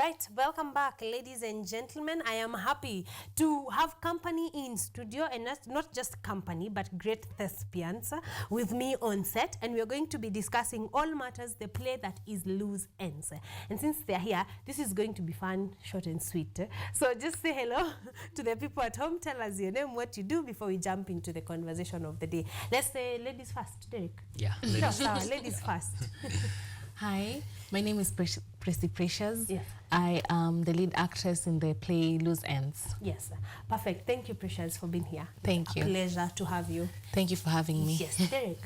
right, welcome back, ladies and gentlemen. I am happy to have company in studio, and not just company, but great thespians with me on set, and we are going to be discussing all matters the play that is Loose Ends. And since they're here, this is going to be fun, short and sweet. So just say hello to the people at home, tell us your name, what you do before we jump into the conversation of the day. Let's say ladies first, Derrick. Yeah, ladies first. Hi, my name is Presy Precious. Yes. I am the lead actress in the play Loose Ends. Yes, perfect. Thank you, Precious, for being here. Thank you. Pleasure to have you. Thank you for having me. Yes, Derrick.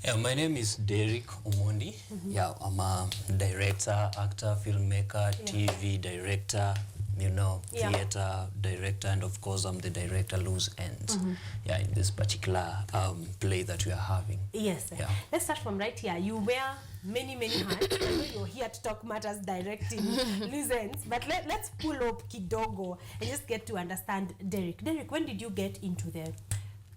Yeah, my name is Derrick Omondi. Yeah, I'm a director, actor, filmmaker, TV director, you know, theater director, and of course I'm the director Loose Ends. Yeah, in this particular play that we are having. Yes. Yeah. Let's start from right here. You wear many hats. I know you're here to talk matters directing Loose Ends, but let's pull up kidogo and just get to understand Derrick. Derrick, when did you get into the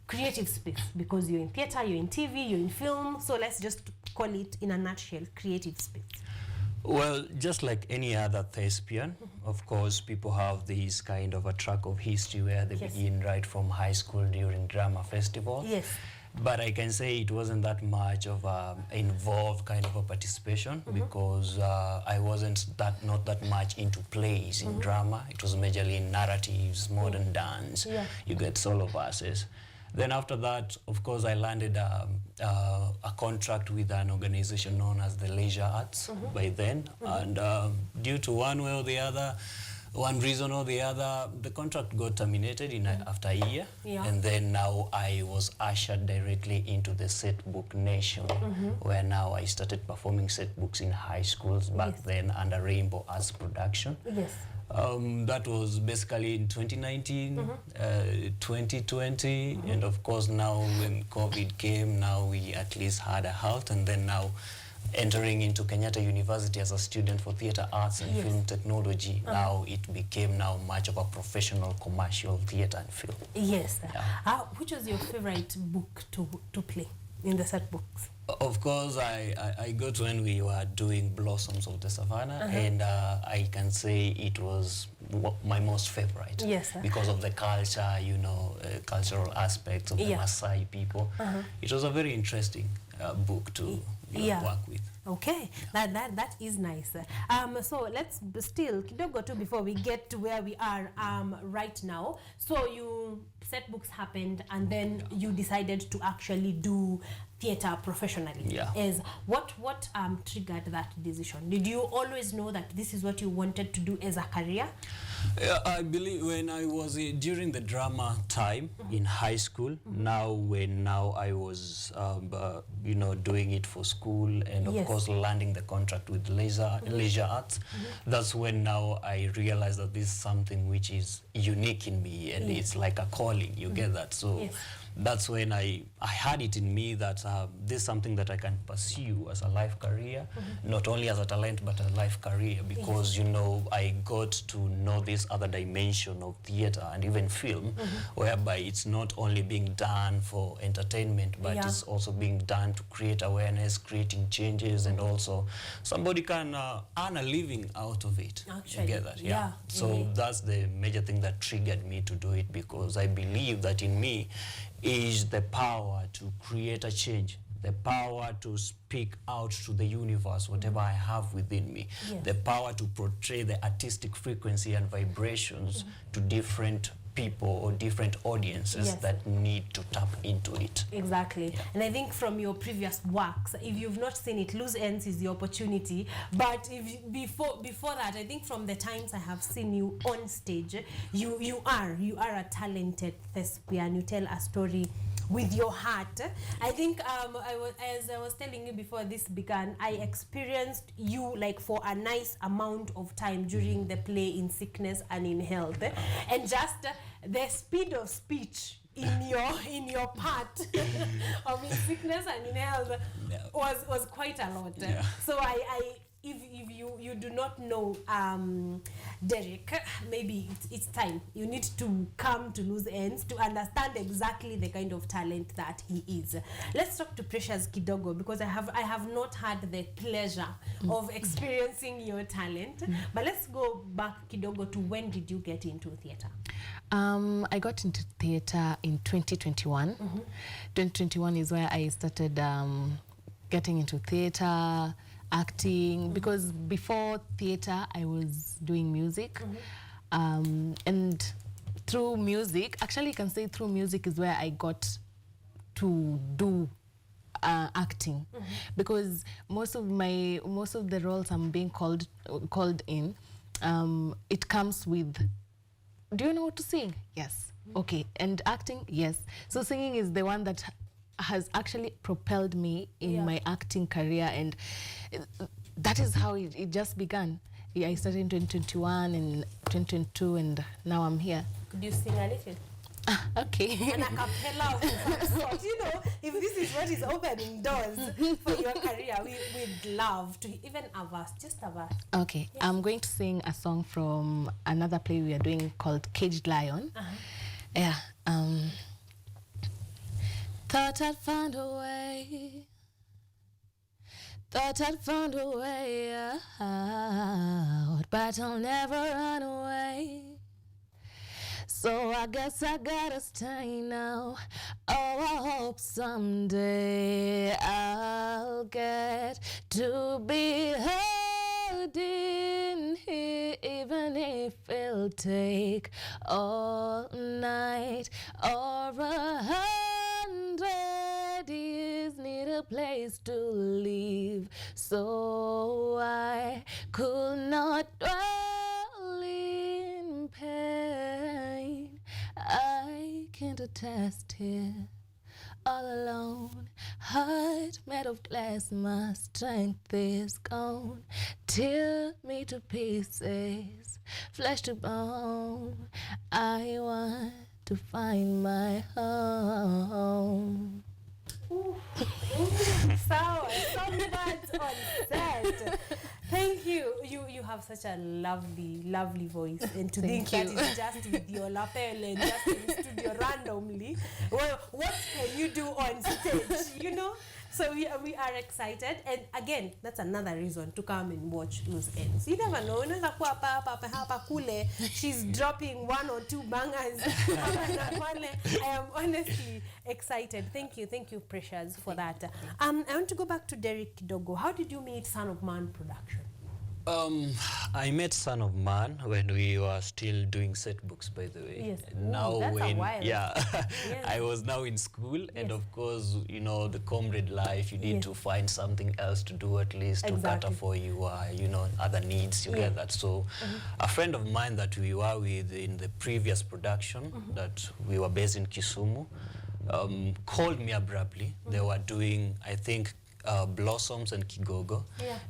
creative space? Because you're in theater, you're in TV, you're in film, so let's just call it in a nutshell, creative space. Well, just like any other thespian, of course, people have this kind of a track of history where they begin right from high school during drama festival. Yes. But I can say it wasn't that much of a involved kind of a participation because I wasn't not that much into plays in drama. It was majorly in narratives, modern dance. You get solo verses. Then after that, of course, I landed a contract with an organization known as the Leisure Arts by then. And due to one way or the other, one reason or the other, the contract got terminated after a year. And then now I was ushered directly into the set book nation, where now I started performing set books in high schools back then under Rainbow Arts Production. Yes. That was basically in 2019, 2020, and of course now when COVID came, now we at least had a halt, and then now entering into Kenyatta University as a student for theater arts and film technology, now it became now much of a professional commercial theater and film. Yes. Which was your favorite book to play in the set books? Of course, I got when we were doing Blossoms of the Savannah, and I can say it was my most favorite. Yes. Because of the culture, you know, cultural aspects of the Maasai people. It was a very interesting book to work with. Okay, that is nice. So let's still kidogo too before we get to where we are right now. So you set books happened, and then you decided to actually do theater professionally. Is what triggered that decision? Did you always know that this is what you wanted to do as a career? I believe when I was during the drama time in high school, when I was you know, doing it for school, and of course landing the contract with Leisure Arts, that's when now I realized that this is something which is unique in me, and it's like a calling, you get that? So that's when I had it in me that this is something that I can pursue as a life career, not only as a talent but a life career, because you know, I got to know this other dimension of theater and even film, whereby it's not only being done for entertainment, but it's also being done to create awareness, creating changes, and also somebody can earn a living out of it. Actually, you get that? So that's the major thing that triggered me to do it, because I believe that in me is the power to create a change, the power to speak out to the universe, whatever I have within me, the power to portray the artistic frequency and vibrations to different people or different audiences that need to tap into it. Exactly. And I think from your previous works, if you've not seen it, Loose Ends is the opportunity. But if before that, I think from the times I have seen you on stage, you are a talented thespian. You tell a story with your heart. I think as I was telling you before this began, I experienced you like for a nice amount of time during the play in sickness and in health, and just the speed of speech in your part of in sickness and in health was quite a lot. So if you do not know Derrick, maybe it's time. You need to come to Loose Ends to understand exactly the kind of talent that he is. Let's talk to Precious kidogo, because I have not had the pleasure of experiencing your talent. But let's go back kidogo to when did you get into theater? I got into theater in 2021. 2021 is where I started getting into theater, acting, because before theater I was doing music. And through music, actually you can say through music is where I got to do acting, because most of the roles I'm being called in, it comes with, do you know how to sing? Yes. Okay. And acting? Yes. So singing is the one that has actually propelled me in my acting career, and that is how it just began. I started in 2021 and 2022, and now I'm here. Could you sing a little? Okay. An a cappella of some sort. You know, if this is what is opening doors for your career, we'd love to even a verse, just a verse. Okay. Yes. I'm going to sing a song from another play we are doing called Caged Lion. Yeah. Thought I'd found a way. Thought I'd found a way out, but I'll never run away. So I guess I gotta stay now. Oh, I hope someday I'll get to be heard in here, even if it'll take all night or 100 years. Need a place to live, so I could not dwell in pain. I can't attest here, all alone. Heart made of glass, my strength is gone. Tear me to pieces, flesh to bone. I want to find my home. Ooh, sour, some words on set. Thank you. You have such a lovely voice, and to think that it's just with your lapel and just in the studio randomly. Well, what can you do on stage? You know. So we are excited, and again, that's another reason to come and watch Loose Ends. You never know. Unaweza kuwa hapa kule. She's dropping 1 or 2 bangers. I am honestly excited. Thank you, Precious, for that. I want to go back to Derrick kidogo. How did you meet Son of Man production? I met Son of Man when we were still doing set books, by the way. Yes. Now that's when a while. yes. I was now in school, and Yes. of course, you know, the comrade life, you need to find something else to do, at least to cater for your, you know, other needs. You get that. So a friend of mine that we were with in the previous production that we were based in Kisumu called me abruptly. They were doing, I think, Blossoms and Kigogo,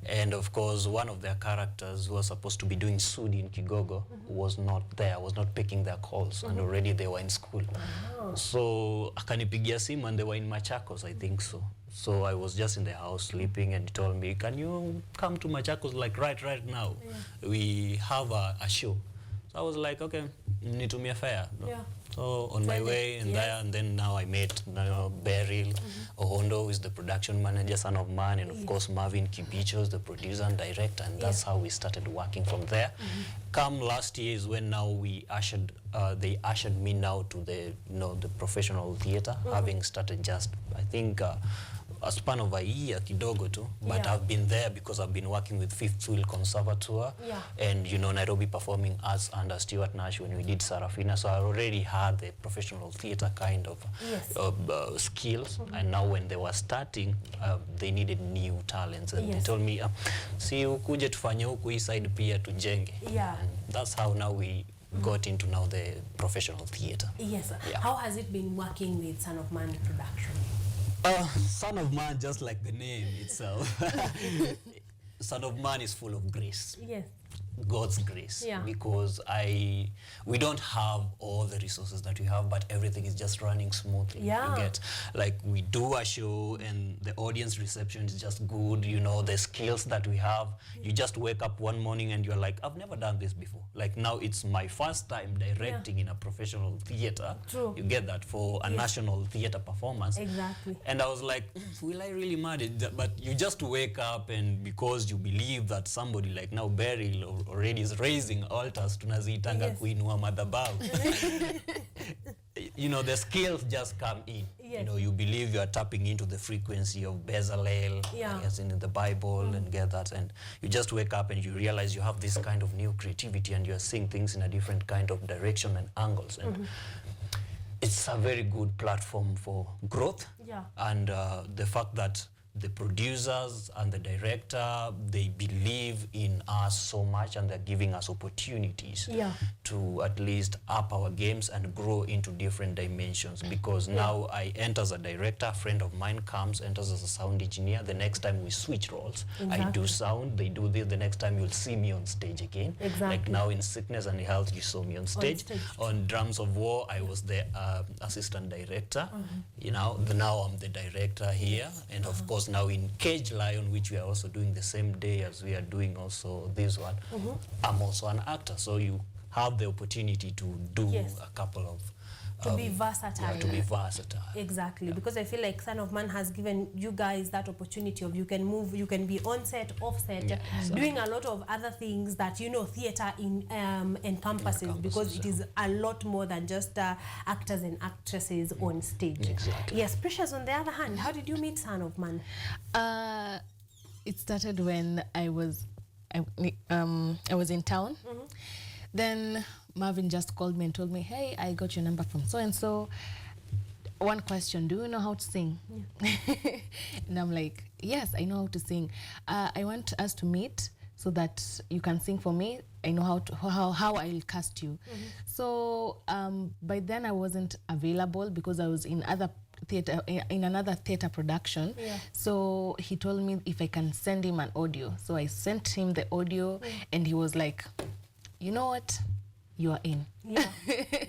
and of course one of their characters who was supposed to be doing Sudi in Kigogo was not there, was not picking their calls, and already they were in school. So akanipigia simu, and they were in Machakos, I think so. So I was just in the house sleeping, and he told me, can you come to Machakos like right now? We have a show. So I was like, okay, need to me a fare. So on my way and there, and then now I met Beryl Ohondo, who is the production manager, Son of Man, and of course Marvin Kibicho is the producer and director, and that's how we started working from there. Come last year is when now we ushered, they ushered me now to the, you know, the professional theater, having started just, I think, a span of a year kidogo too, but I've been there because I've been working with Fifth Wheel Conservatoire and, you know, Nairobi Performing Arts under Stuart Nash when we did Sarafina. So I already had the professional theater kind of skills, and now when they were starting, they needed new talents, and they told me, si ukuje tufanye huku hii side pia tujenge. And that's how now we got into now the professional theater. Yes. How has it been working with Son of Man production? Son of Man, just like the name itself. Son of Man is full of grace. Yes. God's grace, Yeah. because we don't have all the resources that we have, but everything is just running smoothly. Yeah. You get, like, we do a show and the audience reception is just good, you know, the skills that we have. You just wake up one morning and you're like, I've never done this before. Like, now it's my first time directing in a professional theater. True. You get that, for a national theater performance. Exactly. And I was like, will I really manage that? But you just wake up, and because you believe that somebody like now Beryl already is raising altars, tunazitanga kuinua madhabahu. You know, the skills just come in. Yes. You know, you believe you are tapping into the frequency of Bezalel, as in the Bible, and get that. And you just wake up and you realize you have this kind of new creativity, and you're seeing things in a different kind of direction and angles. And it's a very good platform for growth. Yeah. And the fact that the producers and the director, they believe in us so much, and they're giving us opportunities to at least up our games and grow into different dimensions. Because now I enter as a director, a friend of mine enters as a sound engineer. The next time we switch roles. Exactly. I do sound, they do this. The next time you'll see me on stage again. Exactly. Like now in Sickness and Health, you saw me on stage. On Drums of War, I was the assistant director. You know, now I'm the director here. And of course, now in Cage Lion, which we are also doing the same day as we are doing also this one, I'm also an actor. So you have the opportunity to do a couple of... to be versatile. Yeah, to be versatile. Exactly, because I feel like Son of Man has given you guys that opportunity of you can move, you can be on set, off set, doing a lot of other things that, you know, theater encompasses, because it is a lot more than just actors and actresses on stage. Exactly. Yes, Precious, on the other hand, how did you meet Son of Man? It started when I was in town. Then Marvin just called me and told me, hey, I got your number from so-and-so. One question, do you know how to sing? And I'm like, yes, I know how to sing. I want us to meet so that you can sing for me. I know how I'll cast you. So by then I wasn't available because I was in another theater production. So he told me if I can send him an audio. So I sent him the audio and he was like, you know what? You are in. Yeah.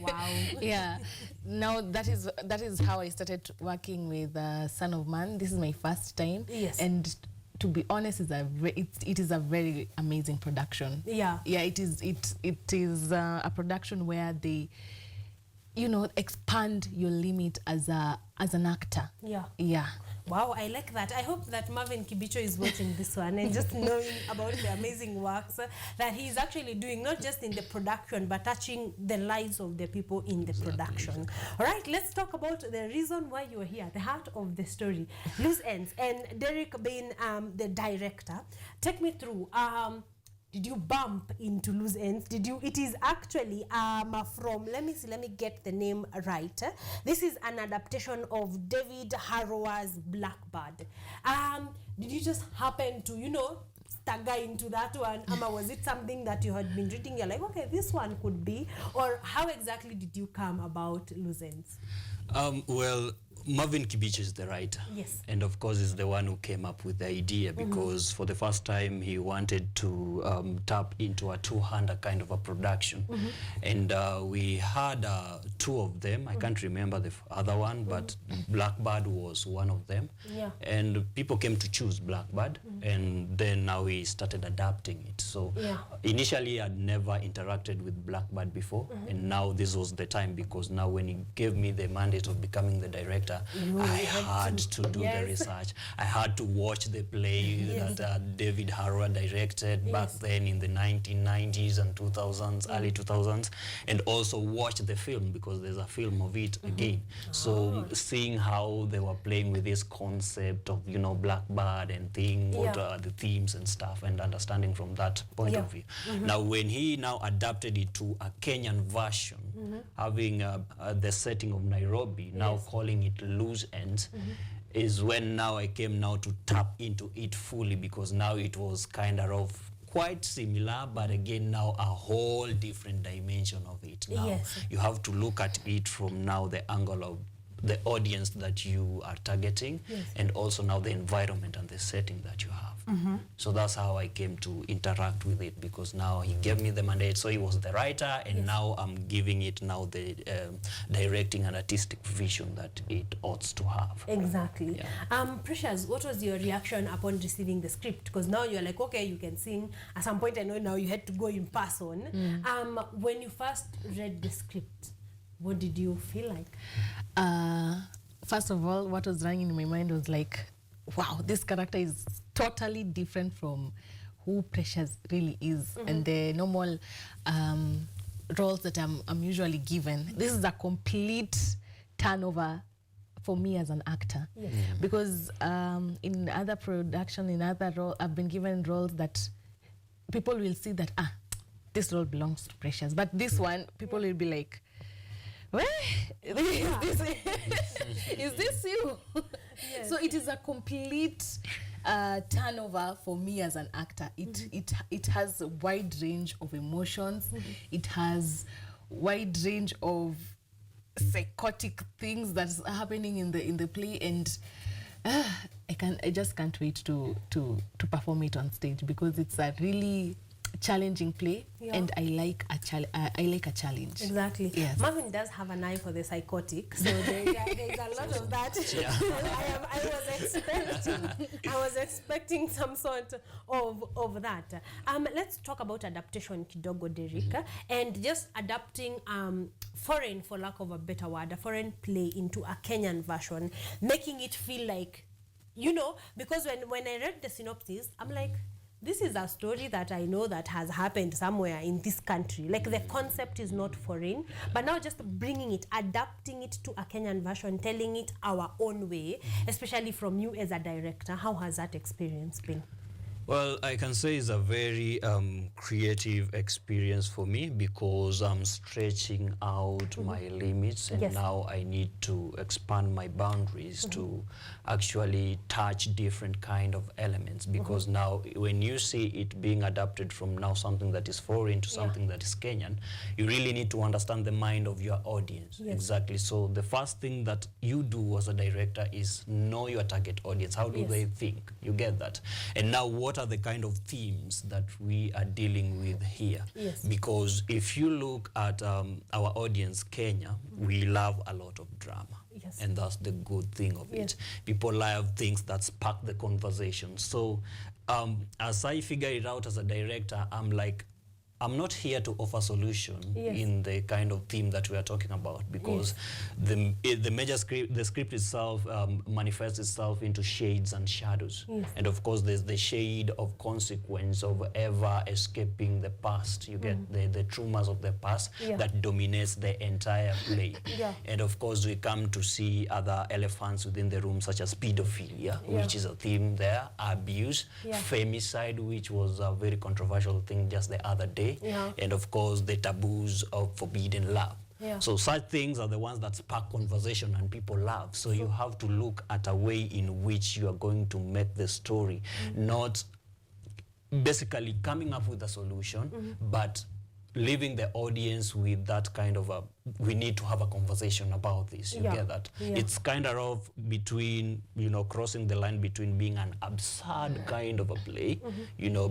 Wow. Yeah. Now that is how I started working with Son of Man. This is my first time. Yes. And to be honest, it is a very amazing production. Yeah. Yeah. It is a production where they, you know, expand your limit as an actor. Yeah. Yeah. Wow, I like that. I hope that Marvin Kibicho is watching this one and just knowing about the amazing works that he's actually doing, not just in the production, but touching the lives of the people in the production. All right, let's talk about the reason why you're here, the heart of the story, Loose Ends. And Derrick being the director, take me through. Did you bump into Loose Ends? It is actually from, let me get the name right. This is an adaptation of David Harrower's Blackbird. Did you just happen to, you know, stagger into that one? Ama was it something that you had been reading? You're like, okay, this one could be. Or how exactly did you come about Loose Ends? Well, Marvin Kibicho is the writer. Yes. And of course is the one who came up with the idea, because for the first time he wanted to tap into a two-hander kind of a production. And we had two of them. I can't remember the other one, but Blackbird was one of them. Yeah. And people came to choose Blackbird, and then now we started adapting it. So initially I'd never interacted with Blackbird before, and now this was the time, because now when he gave me the mandate of becoming the director, I had to do the research. I had to watch the play that David Harrower directed back then in the 1990s and 2000s, early 2000s, and also watch the film, because there's a film of it again. So seeing how they were playing with this concept of, you know, Blackbird and what are the themes and stuff, and understanding from that point of view. Now when he now adapted it to a Kenyan version, having the setting of Nairobi, now calling it Loose Ends, is when now I came now to tap into it fully, because now it was kind of quite similar, but again now a whole different dimension of it. Now you have to look at it from now the angle of the audience that you are targeting, and also now the environment and the setting that you have. So that's how I came to interact with it, because now he gave me the mandate. So he was the writer, and now I'm giving it now the directing and artistic vision that it ought to have. Exactly. Precious, what was your reaction upon receiving the script? Because now you're like, okay, you can sing. At some point, I know now you had to go in person. When you first read the script, what did you feel like? First of all, what was running in my mind was like, wow, this character is totally different from who Precious really is, and the normal roles that I'm usually given. This is a complete turnover for me as an actor. Because in other production, in other role, I've been given roles that people will see that, this role belongs to Precious. But this one, people will be like, well, is this you? So it is a complete turnover for me as an actor. It has a wide range of emotions. It has wide range of psychotic things that's happening in the play, and I just can't wait to perform it on stage, because it's a really challenging play, and I like a challenge. Exactly. Yes. Marvin does have an eye for the psychotic, so there's a lot of that. I was expecting some sort of that. Let's talk about adaptation kidogo, Derrick, and just adapting foreign, for lack of a better word, a foreign play into a Kenyan version, making it feel like, because when I read the synopsis, I'm like, this is a story that I know that has happened somewhere in this country. Like, the concept is not foreign, but now just bringing it, adapting it to a Kenyan version, telling it our own way, especially from you as a director. How has that experience been? Well, I can say it's a very creative experience for me, because I'm stretching out my limits, and now I need to expand my boundaries to actually touch different kind of elements, because now when you see it being adapted from now something that is foreign to something that is Kenyan, you really need to understand the mind of your audience. Exactly. So the first thing that you do as a director is know your target audience. How do they think? You get that? And now what are the kind of themes that we are dealing with here? Because if you look at our audience, Kenya, we love a lot of drama. And that's the good thing of it. People love things that spark the conversation. So as I figure it out as a director, I'm like, I'm not here to offer solution in the kind of theme that we are talking about, because the major script, the script itself manifests itself into shades and shadows. And of course, there's the shade of consequence of ever escaping the past. You get the traumas of the past that dominates the entire play. And of course, we come to see other elephants within the room, such as pedophilia, which is a theme there, abuse, femicide, which was a very controversial thing just the other day. And of course, the taboos of forbidden love. So such things are the ones that spark conversation and people love. So you have to look at a way in which you are going to make the story, not basically coming up with a solution, but leaving the audience with that kind of a, we need to have a conversation about this. You get that? It's kind of between, crossing the line between being an absurd kind of a play,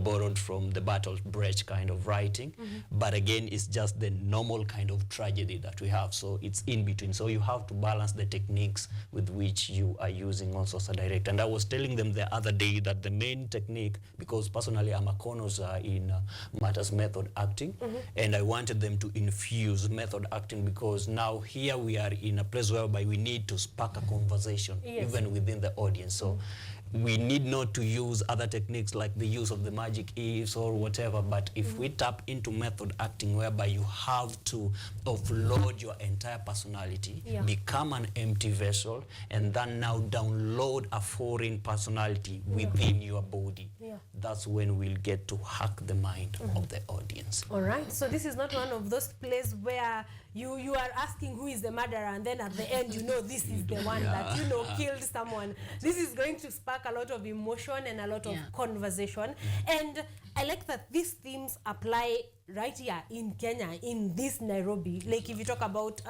borrowed from the Bertolt Brecht kind of writing, but again, it's just the normal kind of tragedy that we have. So it's in between. So you have to balance the techniques with which you are using also as a director. And I was telling them the other day that the main technique, because personally I'm a connoisseur in matters method acting, and I wanted them to infuse method acting, because now here we are in a place whereby we need to spark a conversation even within the audience. So we need not to use other techniques like the use of the magic ifs or whatever, but if we tap into method acting, whereby you have to offload your entire personality, become an empty vessel, and then now download a foreign personality within your body, that's when we'll get to hack the mind of the audience. All right, so this is not one of those plays where you are asking who is the murderer, and then at the end this is the one that killed someone. This is going to spark a lot of emotion and a lot of conversation. And I like that these themes apply right here in Kenya, in this Nairobi. Like if you talk about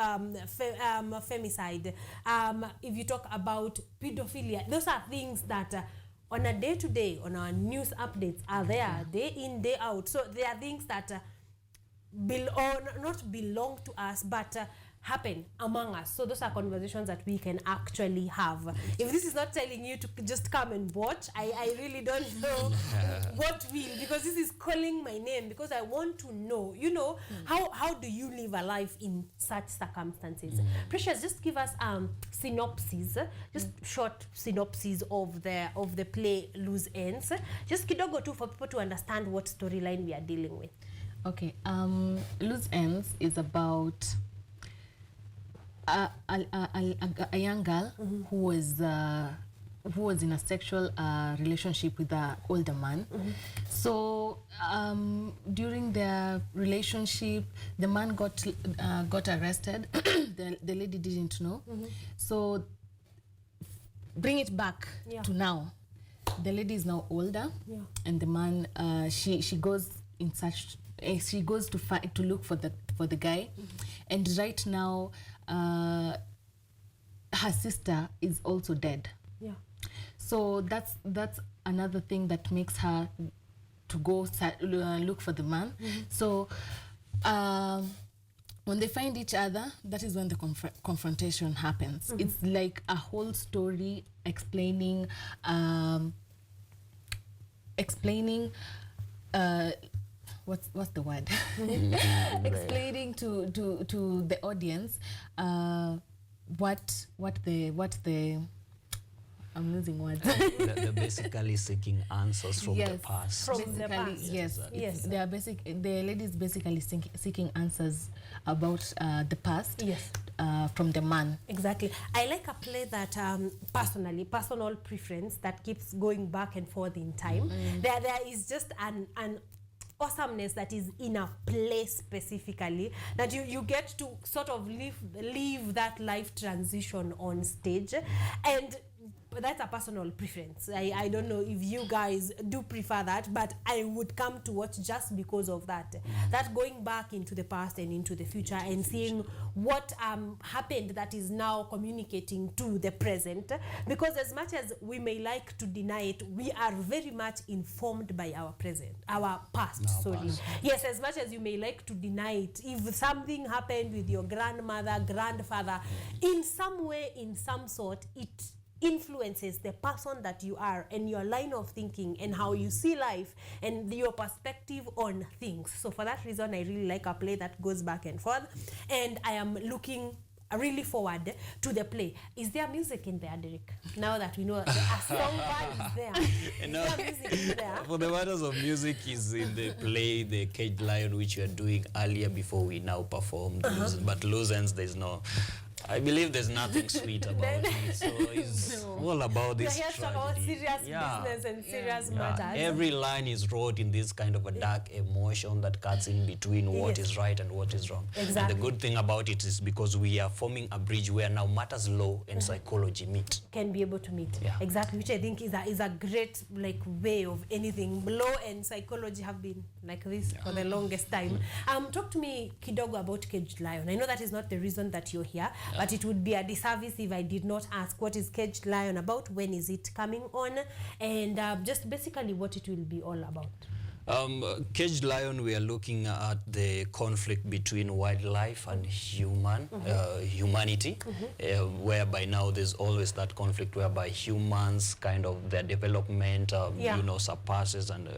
femicide, if you talk about pedophilia, those are things that on a day-to-day, on our news updates are there, day in, day out. So there are things that not belong to us, but happen among us. So those are conversations that we can actually have. If this is not telling you to just come and watch, I really don't know what will, because this is calling my name, because I want to know, you know, how do you live a life in such circumstances? Precious, just give us synopses, just short synopses of the play Loose Ends. Just kidogo too, for people to understand what storyline we are dealing with. Okay, Loose Ends is about a young girl who was in a sexual relationship with an older man. So during their relationship, the man got arrested. the lady didn't know. So bring it back to now. The lady is now older, and the man she goes in search. She goes to look for the guy, and right now her sister is also dead. So that's another thing that makes her to go look for the man. So when they find each other, that is when the confrontation happens. It's like a whole story explaining what's the word? Explaining to the audience what the I'm losing words. They're basically seeking answers from the past. From the past. Yes. Exactly. Yes. They are the lady is basically seeking answers about the past. Yes. From the man. Exactly. I like a play that personal preference that keeps going back and forth in time. There is just an awesomeness that is in a place specifically, that you get to sort of live that life transition on stage, and that's a personal preference. I don't know if you guys do prefer that, but I would come to watch just because of that. That going back into the past and into the future and seeing what happened that is now communicating to the present. Because as much as we may like to deny it, we are very much informed by our past. Yes, as much as you may like to deny it, if something happened with your grandmother, grandfather, in some way, in some sort, it influences the person that you are and your line of thinking and how you see life and your perspective on things. So for that reason, I really like a play that goes back and forth, and I am looking really forward to the play. Is there music in there, Derrick? Now that we know a songbird is there. Is there music in there? For the matters of music is in the play, the Caged Lion, which we are doing earlier before we now perform. But Loose Ends, there's no... I believe there's nothing sweet about it, so it's all about this We're here to talk about serious business and serious matters. Every line is wrote in this kind of a dark emotion that cuts in between what is right and what is wrong. Exactly. And the good thing about it is because we are forming a bridge where now matters law and psychology meet. Can be able to meet. Exactly, which I think is a great way of anything. Law and psychology have been like this for the longest time. Talk to me kidogo about Caged Lion. I know that is not the reason that you're here, but it would be a disservice if I did not ask what is Caged Lion about, when is it coming on, and just basically what it will be all about. Caged Lion, we are looking at the conflict between wildlife and humanity, whereby now there's always that conflict whereby humans kind of their development surpasses and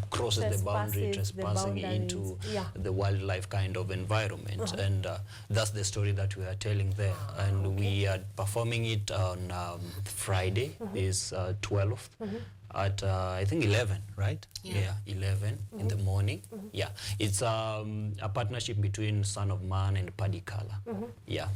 crosses the boundary, trespassing into the wildlife kind of environment. And that's the story that we are telling there. And we are performing it on Friday, is 12th. At I think 11, right? Yeah, 11 in the morning. Yeah, it's a partnership between Son of Man and Paddy Color. Yeah.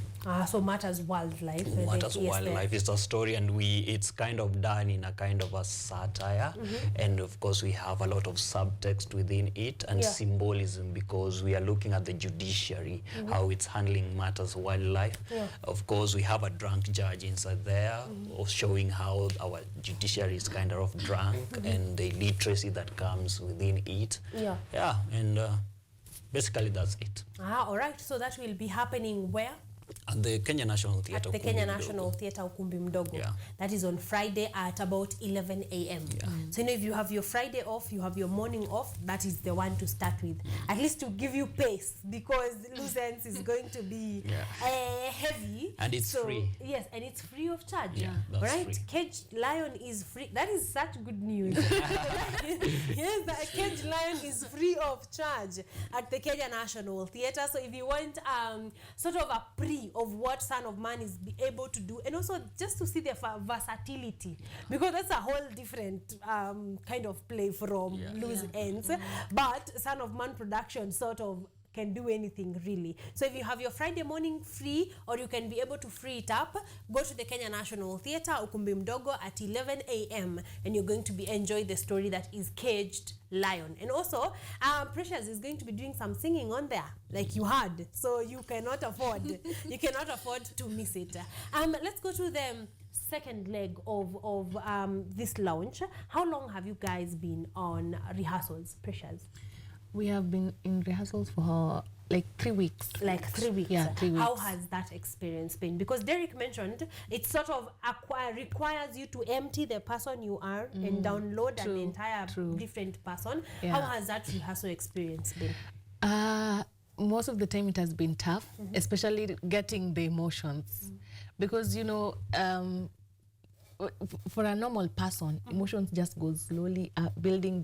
So Matters Wildlife. Matters Wildlife is a story, and it's kind of done in a kind of a satire, and of course we have a lot of subtext within it and symbolism, because we are looking at the judiciary, how it's handling Matters Wildlife. Of course, we have a drunk judge inside there, showing how our judiciary is kind of drunk and the literacy that comes within it. And basically that's it. All right, so that will be happening where? At the Kenya National Theatre. At the Kenya National Theatre, Ukumbi Mdogo. Yeah. That is on Friday at about 11 a.m. Yeah. So, if you have your Friday off, you have your morning off, that is the one to start with. At least to give you pace, because loose ends is going to be heavy. And it's free. Yes, and it's free of charge. Yeah, that's right? free. Caged Lion is free. That is such good news. Yes, the Caged Lion is free of charge at the Kenya National Theatre. So if you want sort of a pre of what Son of Man is able to do, and also just to see the versatility, because that's a whole different kind of play from Loose Ends. But Son of Man production sort of can do anything really. So if you have your Friday morning free, or you can be able to free it up, go to the Kenya National Theatre, Ukumbi Mdogo at 11 a.m. and you're going to be enjoying the story that is Caged Lion. And also, Precious is going to be doing some singing on there, like you heard. So you cannot afford to miss it. Let's go to the second leg of this launch. How long have you guys been on rehearsals, Precious? We have been in rehearsals for like 3 weeks. Like 3 weeks? Yeah, 3 weeks. How has that experience been? Because Derrick mentioned it sort of requires you to empty the person you are and download an entire different person. Yeah. How has that rehearsal experience been? Most of the time it has been tough, especially getting the emotions. Because, you know, for a normal person, emotions just go slowly building.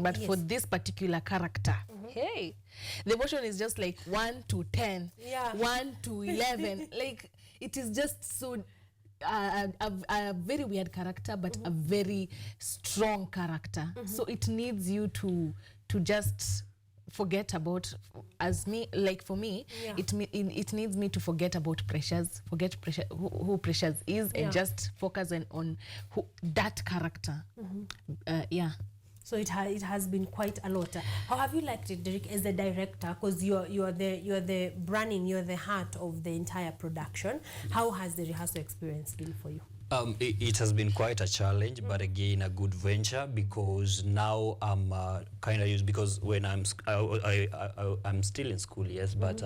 But for this particular character, hey, the emotion is just like 1 to 10, 1 to 11. Like, it is just so a very weird character, but a very strong character. So it needs you to just forget about, as me, like for me, it needs me to forget about pressures, forget pressure, who Precious is, and just focus on who that character. So it has been quite a lot. How have you liked it, Derrick, as the director? Because you're the brain, you're the heart of the entire production. How has the rehearsal experience been for you? It has been quite a challenge, but again a good venture, because now I'm kind of used, because when I'm still in school, yes, but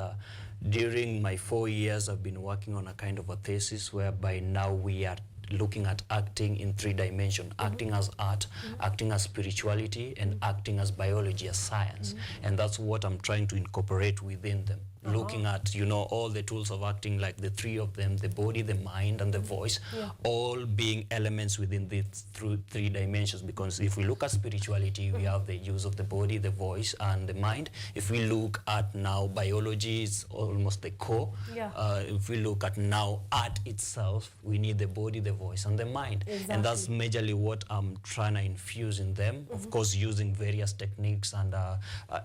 during my 4 years I've been working on a kind of a thesis whereby now we are looking at acting in 3 dimensions, acting as art, acting as spirituality, and acting as biology, as science. And that's what I'm trying to incorporate within them. Looking at, you know, all the tools of acting, like the 3 of them, the body, the mind, and the voice, all being elements within the 3 dimensions. Because if we look at spirituality, we have the use of the body, the voice, and the mind. If we look at now biology, is almost the core. If we look at now art itself, we need the body, the voice, and the mind. And that's majorly what I'm trying to infuse in them. Of course, using various techniques and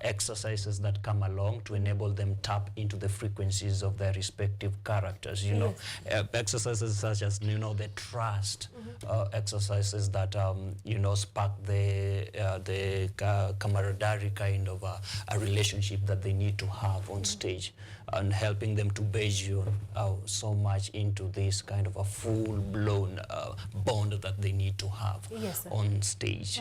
exercises that come along to enable them tap into the frequencies of their respective characters, you know. Exercises such as, you know, the trust, exercises that, you know, spark the camaraderie kind of a relationship that they need to have on stage, and helping them to burgeon so much into this kind of a full-blown bond that they need to have on stage.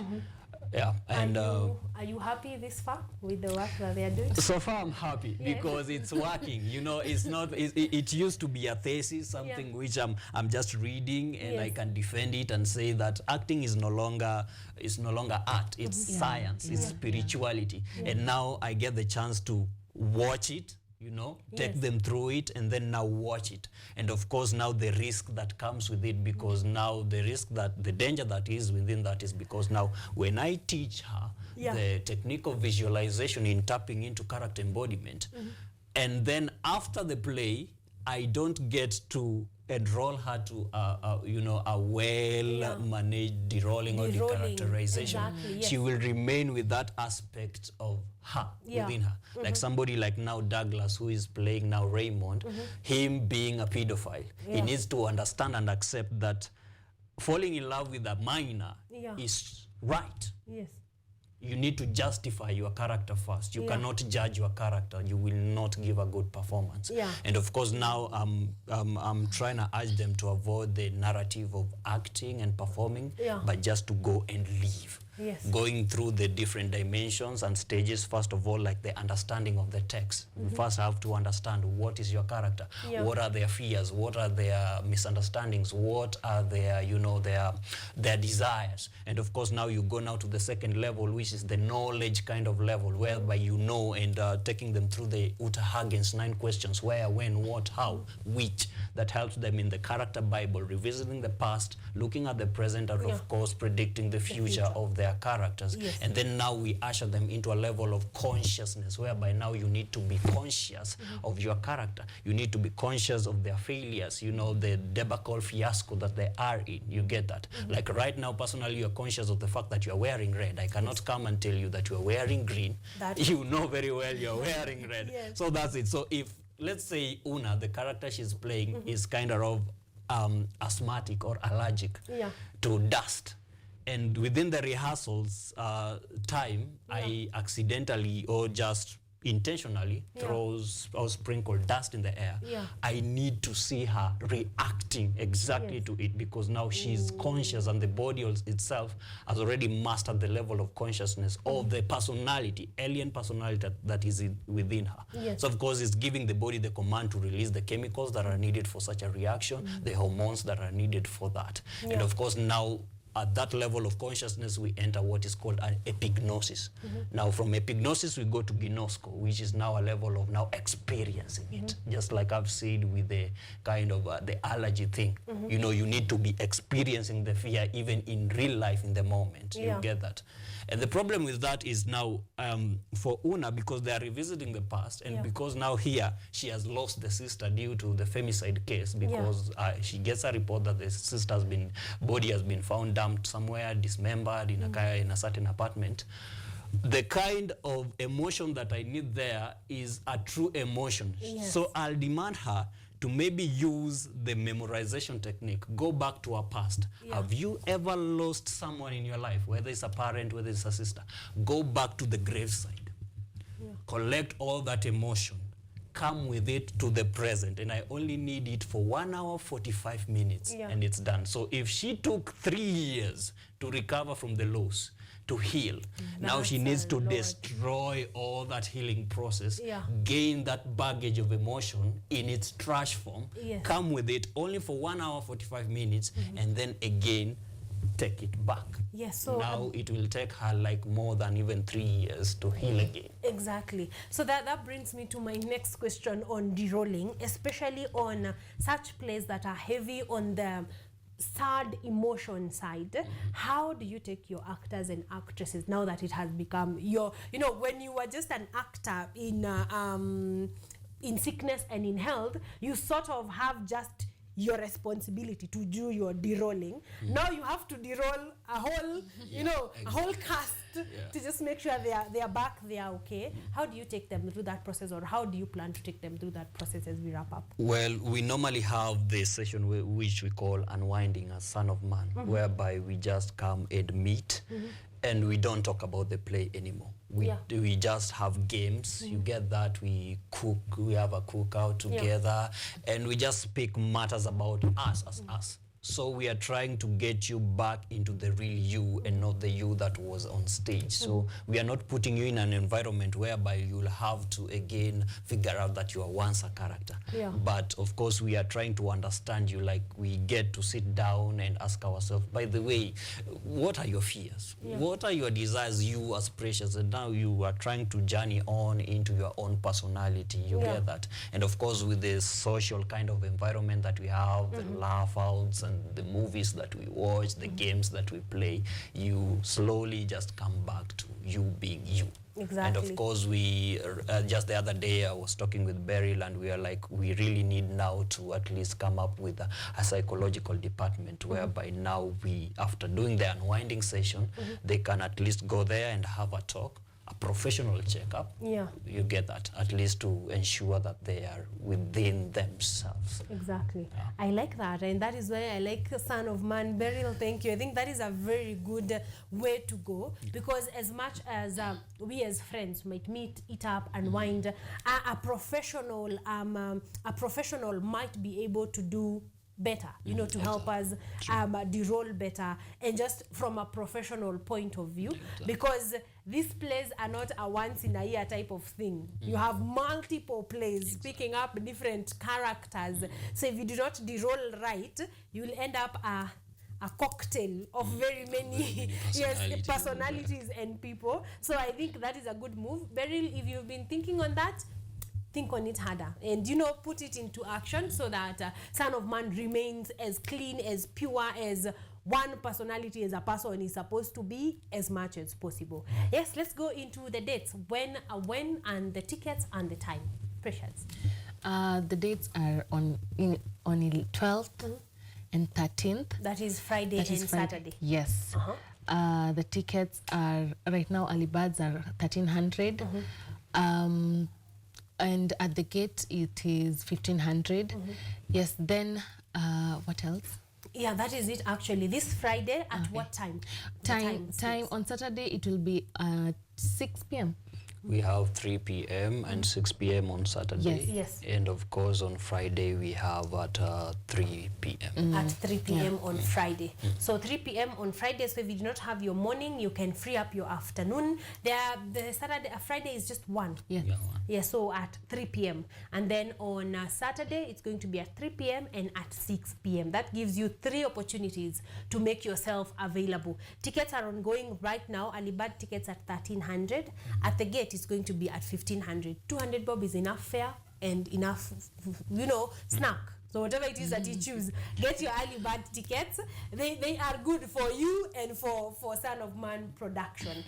Yeah, and are you happy this far with the work that they are doing? So far I'm happy because it's working. You know, it's not. It used to be a thesis, something which I'm just reading, and I can defend it and say that acting is no longer art. It's science. It's spirituality. And now I get the chance to watch it, you know, take them through it, and then now watch it. And of course now the risk that comes with it, because now the danger that is within that is because now when I teach her the technique of visualization in tapping into character embodiment, and then after the play I don't get to enroll her to a well-managed derolling or decharacterization. She will remain with that aspect of her within her. Like somebody like now Douglas, who is playing now Raymond, him being a pedophile, he needs to understand and accept that falling in love with a minor is right. You need to justify your character first. You cannot judge your character. You will not give a good performance. And of course now I'm trying to urge them to avoid the narrative of acting and performing, but just to go and live. Yes. Going through the different dimensions and stages. First of all, like the understanding of the text. You first have to understand what is your character, what are their fears, what are their misunderstandings, what are their, you know, their desires. And of course, now you go now to the second level, which is the knowledge kind of level, whereby you know, and taking them through the Uta Hagen's 9 questions: where, when, what, how, which, that helps them in the character Bible, revisiting the past, looking at the present, and of course predicting the future of their characters. And then now we usher them into a level of consciousness, whereby now you need to be conscious of your character. You need to be conscious of their failures, you know, the debacle, fiasco that they are in. You get that? Like right now, personally, you're conscious of the fact that you're wearing red. I cannot come and tell you that you're wearing green. You know very well you're wearing red. So that's it. So if, let's say, Una, the character she's playing, is kind of asthmatic or allergic to dust, and within the rehearsals time, I accidentally or just intentionally throws or sprinkle dust in the air, I need to see her reacting exactly to it, because now she's conscious, and the body itself has already mastered the level of consciousness of the personality, alien personality that is within her. So of course it's giving the body the command to release the chemicals that are needed for such a reaction, the hormones that are needed for that. And of course now, at that level of consciousness, we enter what is called an epignosis. Now, from epignosis, we go to ginosko, which is now a level of now experiencing it. Just like I've said with the kind of the allergy thing. You know, you need to be experiencing the fear even in real life, in the moment. You get that? And the problem with that is now, for Una, because they are revisiting the past, and because now here, she has lost the sister due to the femicide case, because she gets a report that the sister's body has been found dumped somewhere, dismembered in a certain apartment. The kind of emotion that I need there is a true emotion. So I'll demand her to maybe use the memorization technique, go back to her past. Have you ever lost someone in your life, whether it's a parent, whether it's a sister? Go back to the graveside. Collect all that emotion. Come with it to the present. And I only need it for 1 hour, 45 minutes, and it's done. So if she took 3 years to recover from the loss, to heal. Now she needs to destroy all that healing process, gain that baggage of emotion in its trash form, come with it only for 1 hour, 45 minutes, and then again take it back. So now it will take her like more than even 3 years to heal again. Exactly. So that brings me to my next question on derolling, especially on such plays that are heavy on the sad emotion side. How do you take your actors and actresses now that it has become your, you know, when you were just an actor in sickness and in health, you sort of have just your responsibility to do your derolling. Now you have to deroll a whole, you know, a whole cast to just make sure they are back, they are okay. How do you take them through that process, or how do you plan to take them through that process as we wrap up? Well, we normally have this session which we call unwinding as Son of Man, whereby we just come and meet, and we don't talk about the play anymore. We just have games. You get that. We cook. We have a cookout together, and we just speak matters about us as us. So we are trying to get you back into the real you and not the you that was on stage. So we are not putting you in an environment whereby you'll have to again figure out that you are once a character. But of course we are trying to understand you, like we get to sit down and ask ourselves, by the way, what are your fears? What are your desires, you as Precious? And now you are trying to journey on into your own personality. You get that? And of course with the social kind of environment that we have, the laugh outs and the movies that we watch, the games that we play, you slowly just come back to you being you. And of course we, just the other day I was talking with Beryl, and we are like, we really need now to at least come up with a psychological department whereby now we, after doing the unwinding session, they can at least go there and have a talk, a professional checkup. You get that, at least to ensure that they are within themselves. I like that, and that is why I like Son of Man. Beryl, thank you. I think that is a very good way to go, because as much as we as friends might meet, eat up, unwind, a professional might be able to do better, you know, to help us de-roll better, and just from a professional point of view, because these plays are not a once in a year type of thing. You have multiple plays picking up different characters. So if you do not de-roll right, you will end up a cocktail of very many personalities and people. So I think that is a good move. Beryl, if you've been thinking on that, think on it harder and, you know, put it into action so that Son of Man remains as clean, as pure, as one personality as a person is supposed to be, as much as possible. Yes, let's go into the dates. When and the tickets and the time. Precious. The dates are on the 12th and 13th. That is Friday and Saturday. Yes. The tickets are, right now, early birds are 1,300. And at the gate, it is 1,500. Yes, then what else? Yeah, that is it actually. This Friday, at what time? Time on Saturday, it will be 6 p.m. We have 3 p.m. and 6 p.m. on Saturday. Yes. And of course on Friday we have at 3 p.m. At 3 p.m. on Friday. So 3 p.m. on Friday. So if you do not have your morning, you can free up your afternoon. Friday is just one. Yeah, so at 3 p.m. And then on Saturday, it's going to be at 3 p.m. and at 6 p.m. That gives you 3 opportunities to make yourself available. Tickets are ongoing right now. Early bird tickets at 1,300. At the gate, it's going to be at 1,500. 200 bob is enough fare and enough, you know, snack. So whatever it is that you choose, get your early bird tickets. They are good for you and for Son of Man production.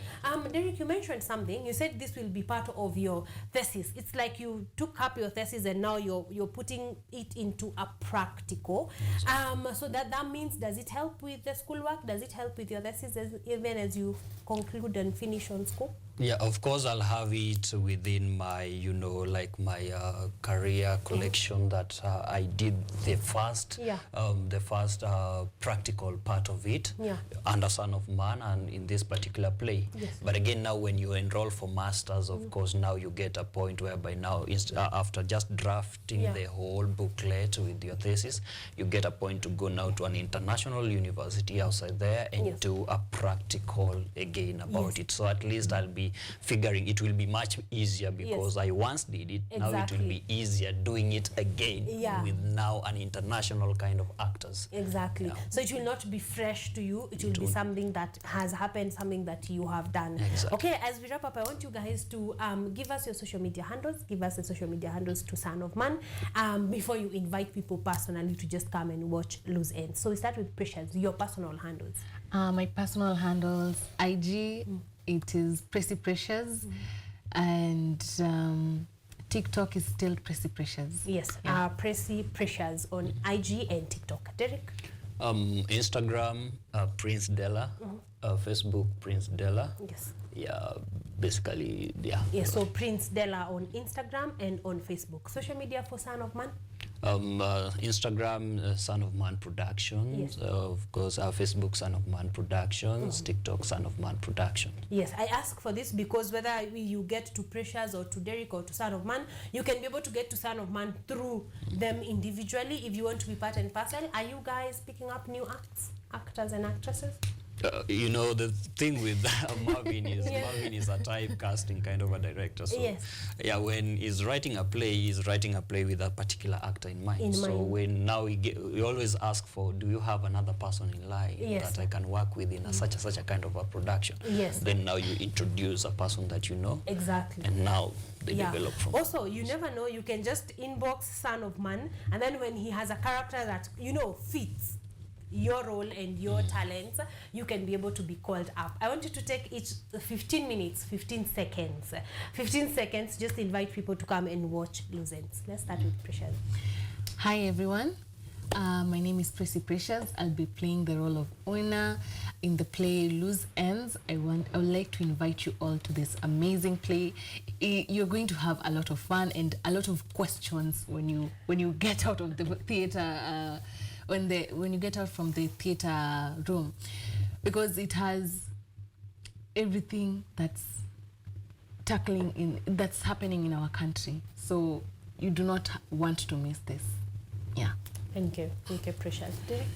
Derrick, you mentioned something. You said this will be part of your thesis. It's like you took up your thesis and now you're putting it into a practical. So that means, does it help with the schoolwork? Does it help with your thesis even as you conclude and finish on school? Yeah, of course I'll have it within my, you know, like my career collection that I did the first practical part of it under Son of Man and in this particular play. But again, now when you enroll for masters, of course, now you get a point whereby now after just drafting the whole booklet with your thesis, you get a point to go now to an international university outside there and do a practical again about it. So at least I'll be figuring it will be much easier because I once did it. Now it will be easier doing it again with now an international kind of actors. Exactly. So it will not be fresh to you. It will be something that has happened, something that you have done. Okay, as we wrap up, I want you guys to give us your social media handles. Give us the social media handles to Son of Man before you invite people personally to just come and watch Loose Ends. So we start with Precious, your personal handles. My personal handles, IG, it is Presy Precious, and TikTok is still Presy Precious. Yes, Presy Precious on IG and TikTok. Derrick? Instagram, Prince Della. Facebook, Prince Della. Yes. Yeah, basically, yeah. Yeah, so Prince Della on Instagram and on Facebook. Social media for Son of Man? Instagram, Son of Man Productions. Of course, our Facebook, Son of Man Productions. TikTok, Son of Man Production. Yes, I ask for this because whether you get to Precious or to Derrick or to Son of Man, you can be able to get to Son of Man through them individually if you want to be part and parcel. Are you guys picking up new actors and actresses? You know, the thing with Marvin is Marvin is a typecasting kind of a director. So yeah, when he's writing a play, he's writing a play with a particular actor in mind. So when now we always ask for, do you have another person in line that I can work with in such a kind of a production? Then now you introduce a person that you know. Exactly. And now they develop from. Also, you never know. You can just inbox Son of Man, and then when he has a character that you know fits your role and your talents, you can be able to be called up. I want you to take each 15 minutes, 15 seconds. 15 seconds, just invite people to come and watch Loose Ends. Let's start with Precious. Hi everyone. My name is Presy Precious. I'll be playing the role of Oina in the play Loose Ends. I would like to invite you all to this amazing play. You're going to have a lot of fun and a lot of questions when you get out of the theater. When you get out from the theater room, because it has everything that's happening in our country. So you do not want to miss this. Yeah. Thank you, Precious. Derrick?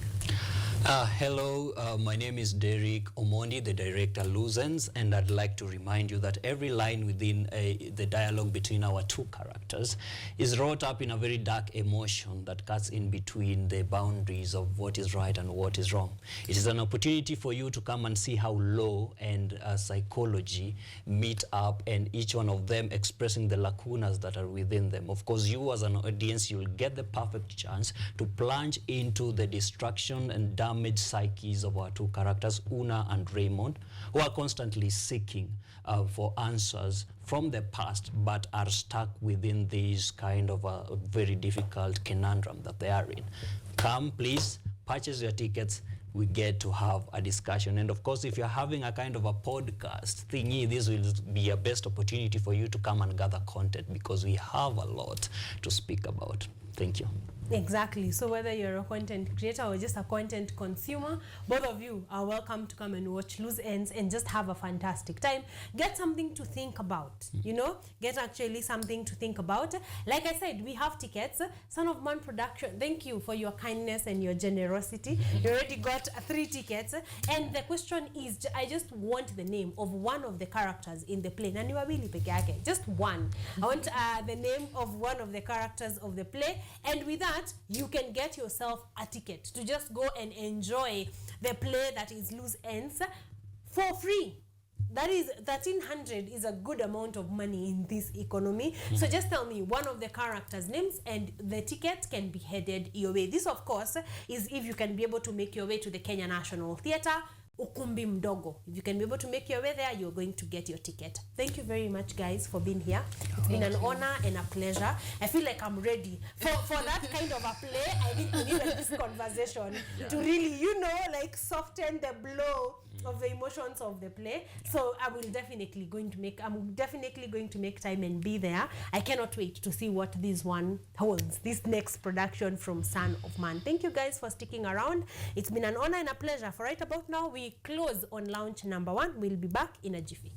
Hello, my name is Derrick Omondi, the director Loose Ends, and I'd like to remind you that every line within the dialogue between our two characters is wrought up in a very dark emotion that cuts in between the boundaries of what is right and what is wrong. It is an opportunity for you to come and see how law and psychology meet up, and each one of them expressing the lacunas that are within them. Of course, you as an audience, you'll get the perfect chance to plunge into the destruction and damaged psyches of our two characters, Una and Raymond, who are constantly seeking for answers from the past, but are stuck within this kind of a very difficult conundrum that they are in. Come, please, purchase your tickets. We get to have a discussion. And of course, if you're having a kind of a podcast thingy, this will be a best opportunity for you to come and gather content, because we have a lot to speak about. Thank you. Exactly. So whether you're a content creator or just a content consumer, both of you are welcome to come and watch Loose Ends and just have a fantastic time. Get something to think about, you know, get actually something to think about. Like I said, we have tickets. Son of Man Production, thank you for your kindness and your generosity. You already got 3 tickets. And the question is, I just want the name of one of the characters in the play. Nani wawili peke yake, just one. I want the name of one of the characters of the play. And with that, you can get yourself a ticket to just go and enjoy the play that is Loose Ends for free. That is 1,300 is a good amount of money in this economy. So just tell me one of the characters' names and the ticket can be headed your way. This, of course, is if you can be able to make your way to the Kenya National Theatre, Ukumbi Mdogo. If you can be able to make your way there, you're going to get your ticket. Thank you very much, guys, for being here. It's been an honor and a pleasure. I feel like I'm ready for that kind of a play. I think we needed this conversation to really, you know, like soften the blow of the emotions of the play. So I'm definitely going to make time and be there. I cannot wait to see what this one holds, this next production from Son of Man. Thank you guys for sticking around. It's been an honor and a pleasure. For right about now, we close on launch number 1. We'll be back in a jiffy.